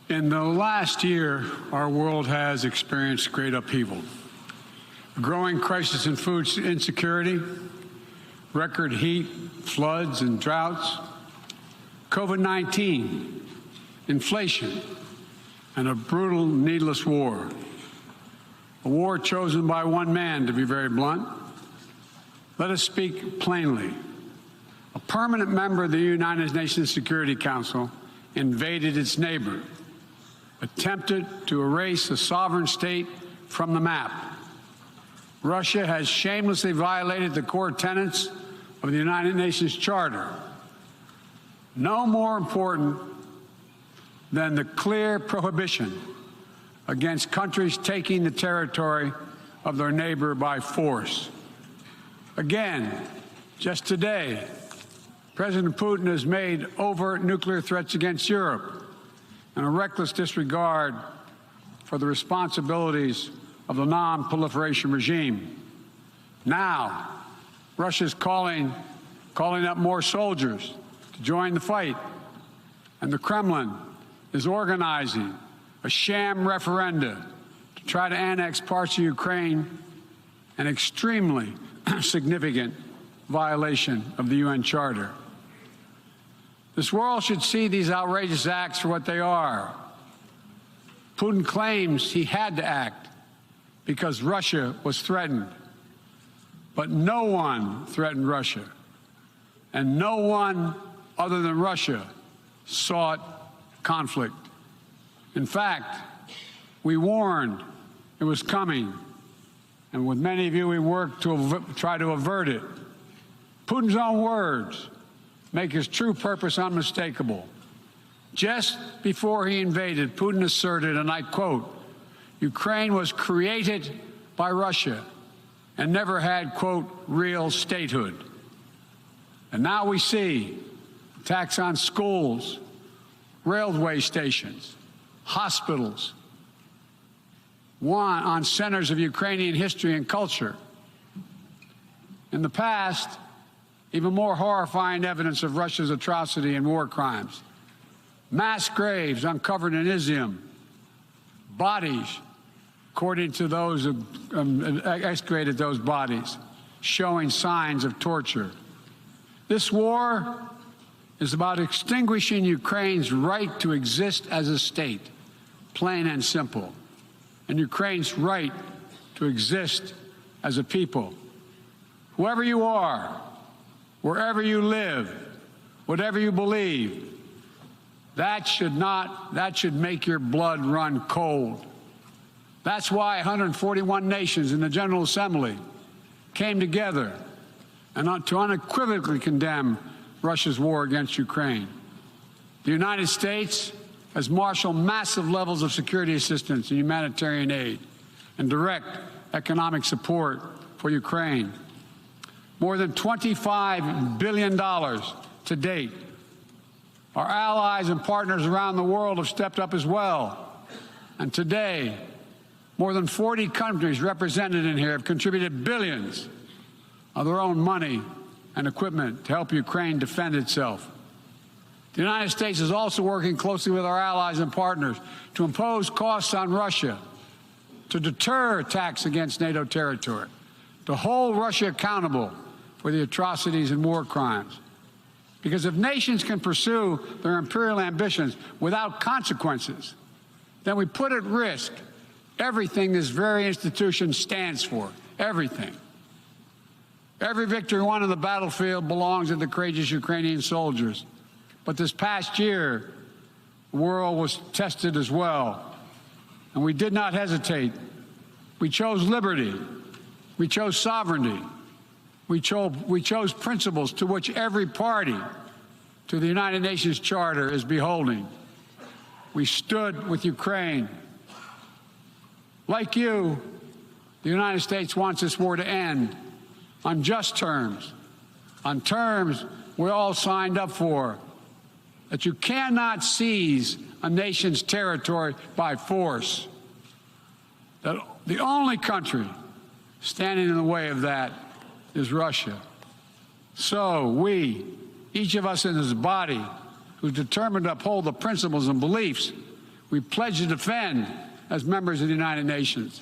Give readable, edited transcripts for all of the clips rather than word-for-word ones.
In the last year, our world has experienced great upheaval. A growing crisis in food insecurity, record heat, floods, and droughts, COVID-19, inflation, and a brutal, needless war. A war chosen by one man, to be very blunt. Let us speak plainly. A permanent member of the United Nations Security Council invaded its neighbor, attempted to erase a sovereign state from the map. Russia has shamelessly violated the core tenets of the United Nations Charter. No more important than the clear prohibition against countries taking the territory of their neighbor by force. Again, just today, President Putin has made overt nuclear threats against Europe and a reckless disregard for the responsibilities of the non-proliferation regime. Now, Russia's calling up more soldiers to join the fight, and the Kremlin is organizing a sham referenda to try to annex parts of Ukraine, an extremely significant violation of the UN Charter. This world should see these outrageous acts for what they are. Putin claims he had to act because Russia was threatened. But no one threatened Russia, and no one other than Russia sought conflict. In fact, we warned it was coming, and with many of you we worked to try to avert it. Putin's own words make his true purpose unmistakable. Just before he invaded, Putin asserted, and I quote, "Ukraine was created by Russia and never had, quote, real statehood." And now we see attacks on schools, railway stations, hospitals, on centers of Ukrainian history and culture. In the past, even more horrifying evidence of Russia's atrocity and war crimes. Mass graves uncovered in Izium, bodies, according to those who excavated those bodies, showing signs of torture. This war is about extinguishing Ukraine's right to exist as a state, plain and simple, and Ukraine's right to exist as a people. Whoever you are, wherever you live, whatever you believe, that should make your blood run cold. That's why 141 nations in the General Assembly came together and to unequivocally condemn Russia's war against Ukraine. The United States has marshaled massive levels of security assistance and humanitarian aid and direct economic support for Ukraine. More than $25 billion to date. Our allies and partners around the world have stepped up as well. And today, more than 40 countries represented in here have contributed billions of their own money and equipment to help Ukraine defend itself. The United States is also working closely with our allies and partners to impose costs on Russia, to deter attacks against NATO territory, to hold Russia accountable for the atrocities and war crimes. Because if nations can pursue their imperial ambitions without consequences, then we put at risk everything this very institution stands for, everything. Every victory won on the battlefield belongs to the courageous Ukrainian soldiers. But this past year, the world was tested as well. And we did not hesitate. We chose liberty. We chose sovereignty. We chose principles to which every party to the United Nations Charter is beholding. We stood with Ukraine. Like you, the United States wants this war to end on just terms, on terms we all signed up for, that you cannot seize a nation's territory by force. That the only country standing in the way of that is Russia. So we, each of us in this body, who's determined to uphold the principles and beliefs we pledge to defend as members of the United Nations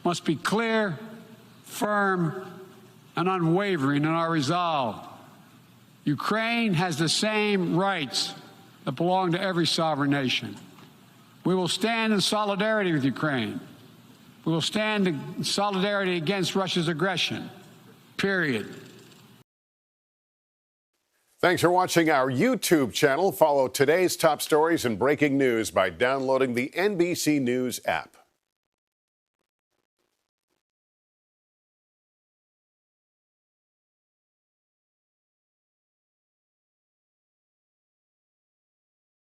must be clear, firm, and unwavering in our resolve. Ukraine has the same rights that belong to every sovereign nation. We will stand in solidarity with Ukraine. We will stand in solidarity against Russia's aggression, period. Thanks for watching our YouTube channel. Follow today's top stories and breaking news by downloading the NBC News app.